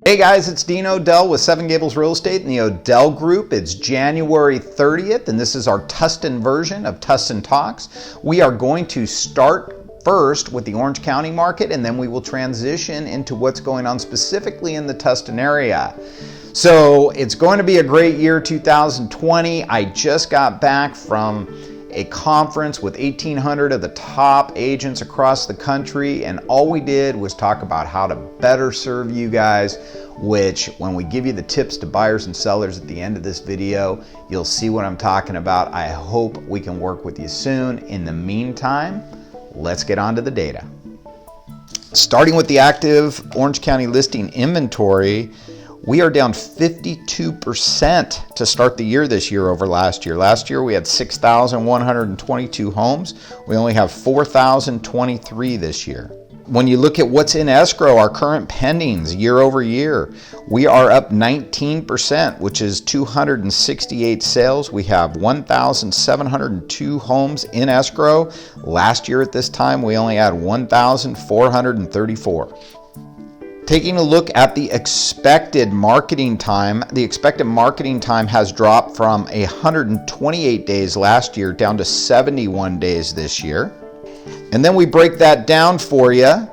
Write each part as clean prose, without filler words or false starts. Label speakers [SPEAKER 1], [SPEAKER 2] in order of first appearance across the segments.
[SPEAKER 1] Hey guys, it's Dean O'Dell with 7 Gables Real Estate in the O'Dell Group. It's January 30th, and this is our Tustin version of Tustin Talks. We are going to start first with the Orange County market, and then we will transition into what's going on specifically in the Tustin area. So it's going to be a great year, 2020. I just got back from a conference with 1,800 of the top agents across the country, and all we did was talk about how to better serve you guys, which when we give you the tips to buyers and sellers at the end of this video, you'll see what I'm talking about. I hope we can work with you soon. In the meantime, let's get on to the data. Starting with the active Orange County listing inventory, we are down 52% to start the year this year over last year. Last year we had 6,122 homes. We only have 4,023 this year. When you look at what's in escrow, our current pendings year over year, we are up 19%, which is 268 sales. We have 1,702 homes in escrow. Last year at this time, we only had 1,434. Taking a look at the expected marketing time, the expected marketing time has dropped from 128 days last year down to 71 days this year. And then we break that down for you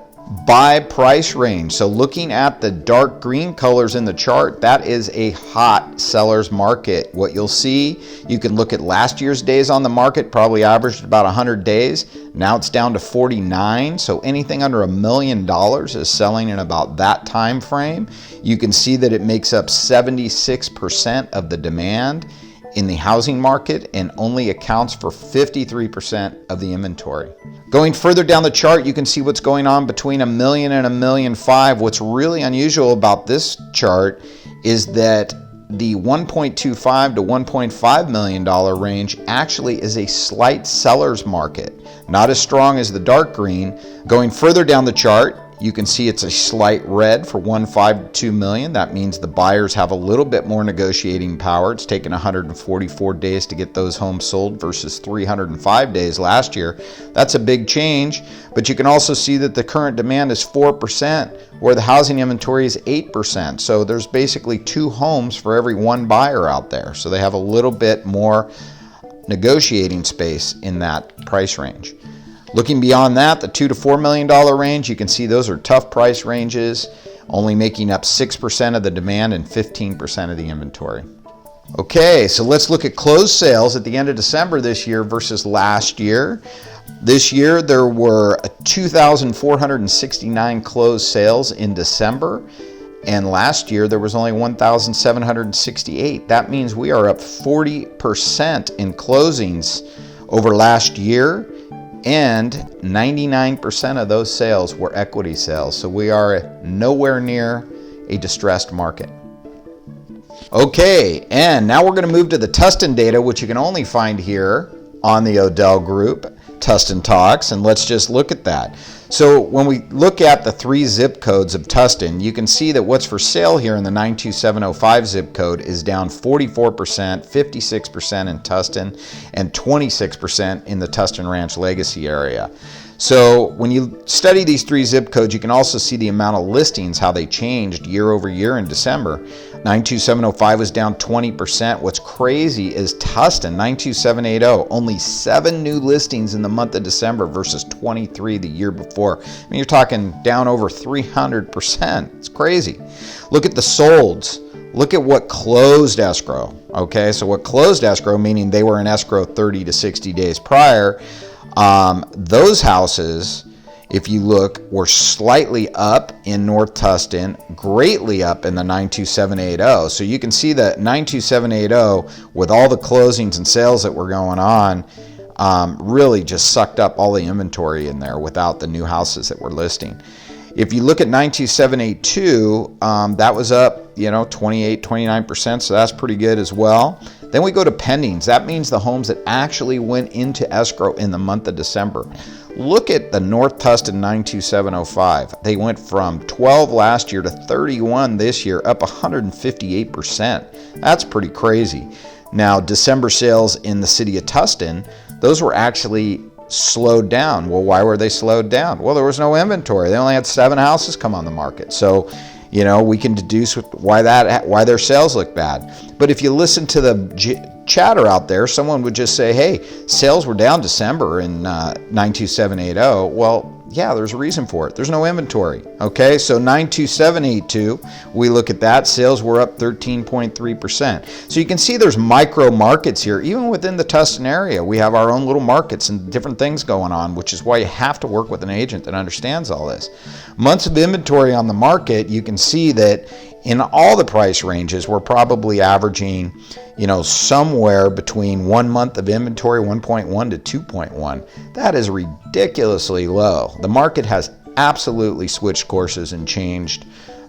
[SPEAKER 1] by price range. So looking at the dark green colors in the chart, that is a hot seller's market. What you'll see, you can look at last year's days on the market, probably averaged about 100 days. Now it's down to 49. So anything under $1 million is selling in about that time frame. You can see that it makes up 76% of the demand in the housing market and only accounts for 53% of the inventory. Going further down the chart, you can see what's going on between $1 million and $1.5 million. What's really unusual about this chart is that the $1.25 to $1.5 million range actually is a slight seller's market, not as strong as the dark green. Going further down the chart, you can see it's a slight red for 1.5 to 2 million. That means the buyers have a little bit more negotiating power. It's taken 144 days to get those homes sold versus 305 days last year. That's a big change, but you can also see that the current demand is 4%, where the housing inventory is 8%. So there's basically 2 homes for every 1 buyer out there. So they have a little bit more negotiating space in that price range. Looking beyond that, the $2 to $4 million range, you can see those are tough price ranges, only making up 6% of the demand and 15% of the inventory. Okay, so let's look at closed sales at the end of December this year versus last year. This year there were 2,469 closed sales in December, and last year there was only 1,768. That means we are up 40% in closings over last year. And 99% of those sales were equity sales. So we are nowhere near a distressed market. Okay, and now we're going to move to the Tustin data, which you can only find here on the O'Dell Group, Tustin Talks, and let's just look at that. So when we look at the 3 zip codes of Tustin, you can see that what's for sale here in the 92705 zip code is down 44%, 56% in Tustin, and 26% in the Tustin Ranch Legacy area. So when you study these 3 zip codes, you can also see the amount of listings, how they changed year over year in December. 92705 was down 20%. What's crazy is Tustin, 92780, only 7 new listings in the month of December versus 23 the year before. I mean, you're talking down over 300%. It's crazy. Look at the solds. Look at what closed escrow. Okay, so what closed escrow, meaning they were in escrow 30 to 60 days prior, those houses, if you look, were slightly up in North Tustin, greatly up in the 92780. So you can see that 92780, with all the closings and sales that were going on, really just sucked up all the inventory in there without the new houses that were listing. If you look at 92782, that was up, 28, 29%, so that's pretty good as well. Then we go to pendings. That means the homes that actually went into escrow in the month of December. Look at the North Tustin 92705. They went from 12 last year to 31 this year, up 158%. That's pretty crazy. Now, December sales in the city of Tustin, those were actually slowed down. Well, why were they slowed down? Well, there was no inventory. They only had 7 houses come on the market. So, we can deduce why their sales look bad. But if you listen to the chatter out there, someone would just say, hey, sales were down December in 92780. Well, yeah, there's a reason for it. There's no inventory. Okay, so 92782, we look at that, sales were up 13.3%. So you can see there's micro markets here. Even within the Tustin area, we have our own little markets and different things going on, which is why you have to work with an agent that understands all this. Months of inventory on the market, you can see that in all the price ranges, we're probably averaging, somewhere between 1 month of inventory, 1.1 to 2.1. That is ridiculously low. The market has absolutely switched courses and changed,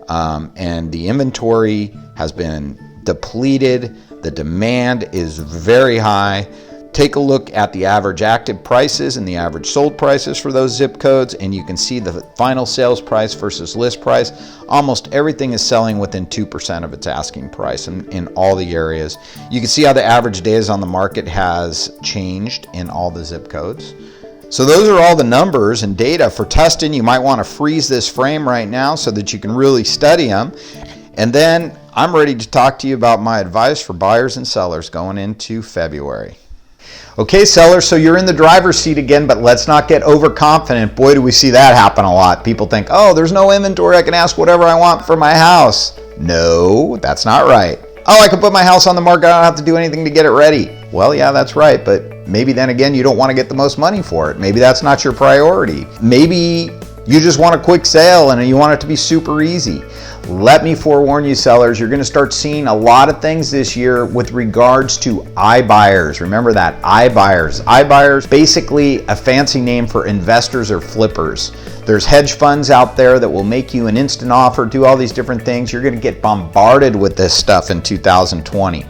[SPEAKER 1] and the inventory has been depleted. The demand is very high. Take a look at the average active prices and the average sold prices for those zip codes, and you can see the final sales price versus list price. Almost everything is selling within 2% of its asking price in all the areas. You can see how the average days on the market has changed in all the zip codes. So those are all the numbers and data for Tustin. You might want to freeze this frame right now so that you can really study them. And then I'm ready to talk to you about my advice for buyers and sellers going into February. Okay, sellers, so you're in the driver's seat again, but let's not get overconfident. Boy, do we see that happen a lot. People think, oh, there's no inventory. I can ask whatever I want for my house. No, that's not right. Oh, I can put my house on the market. I don't have to do anything to get it ready. Well, yeah, that's right, but maybe then again, you don't want to get the most money for it. Maybe that's not your priority. Maybe you just want a quick sale and you want it to be super easy. Let me forewarn you, sellers, you're going to start seeing a lot of things this year with regards to iBuyers. Remember that, iBuyers. iBuyers, basically a fancy name for investors or flippers. There's hedge funds out there that will make you an instant offer, do all these different things. You're going to get bombarded with this stuff in 2020.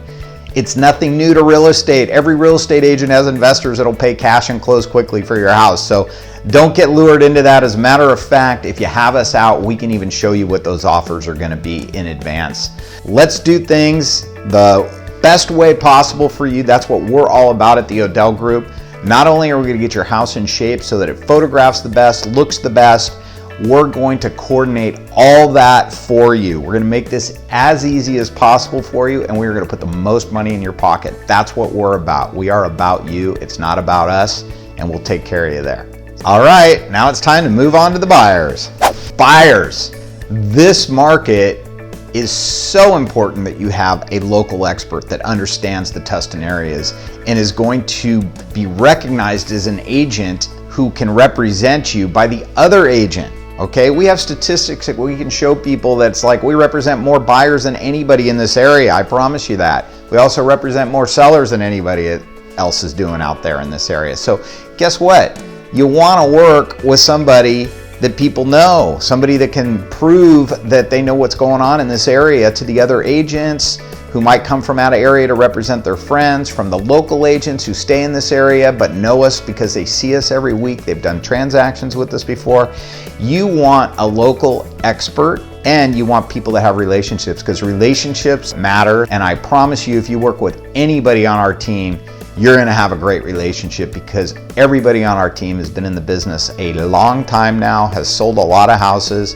[SPEAKER 1] It's nothing new to real estate. Every real estate agent has investors that'll pay cash and close quickly for your house. So don't get lured into that. As a matter of fact, if you have us out, we can even show you what those offers are going to be in advance. Let's do things the best way possible for you. That's what we're all about at the Odell Group. Not only are we going to get your house in shape so that it photographs the best, looks the best, we're going to coordinate all that for you. We're going to make this as easy as possible for you, and we're going to put the most money in your pocket. That's what we're about. We are about you. It's not about us, and we'll take care of you there. All right, now it's time to move on to the buyers. Buyers, this market is so important that you have a local expert that understands the Tustin areas and is going to be recognized as an agent who can represent you by the other agent. Okay, we have statistics that we can show people that's like we represent more buyers than anybody in this area. I promise you that. We also represent more sellers than anybody else is doing out there in this area. So guess what? You want to work with somebody that people know, somebody that can prove that they know what's going on in this area to the other agents who might come from out of area to represent their friends, from the local agents who stay in this area but know us because they see us every week. They've done transactions with us before. You want a local expert, and you want people that have relationships, because relationships matter. And I promise you, if you work with anybody on our team, you're going to have a great relationship, because everybody on our team has been in the business a long time now, has sold a lot of houses,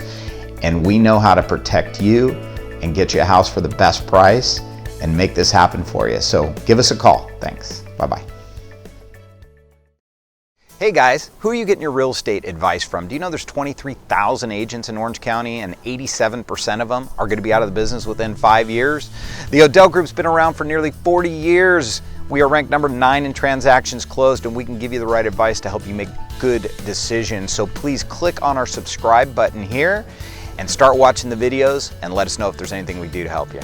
[SPEAKER 1] and we know how to protect you and get you a house for the best price and make this happen for you. So give us a call. Thanks. Bye-bye. Hey guys, who are you getting your real estate advice from? Do you know there's 23,000 agents in Orange County and 87% of them are going to be out of the business within 5 years? The Odell Group's been around for nearly 40 years. We are ranked number 9 in transactions closed, and we can give you the right advice to help you make good decisions. So please click on our subscribe button here and start watching the videos and let us know if there's anything we do to help you.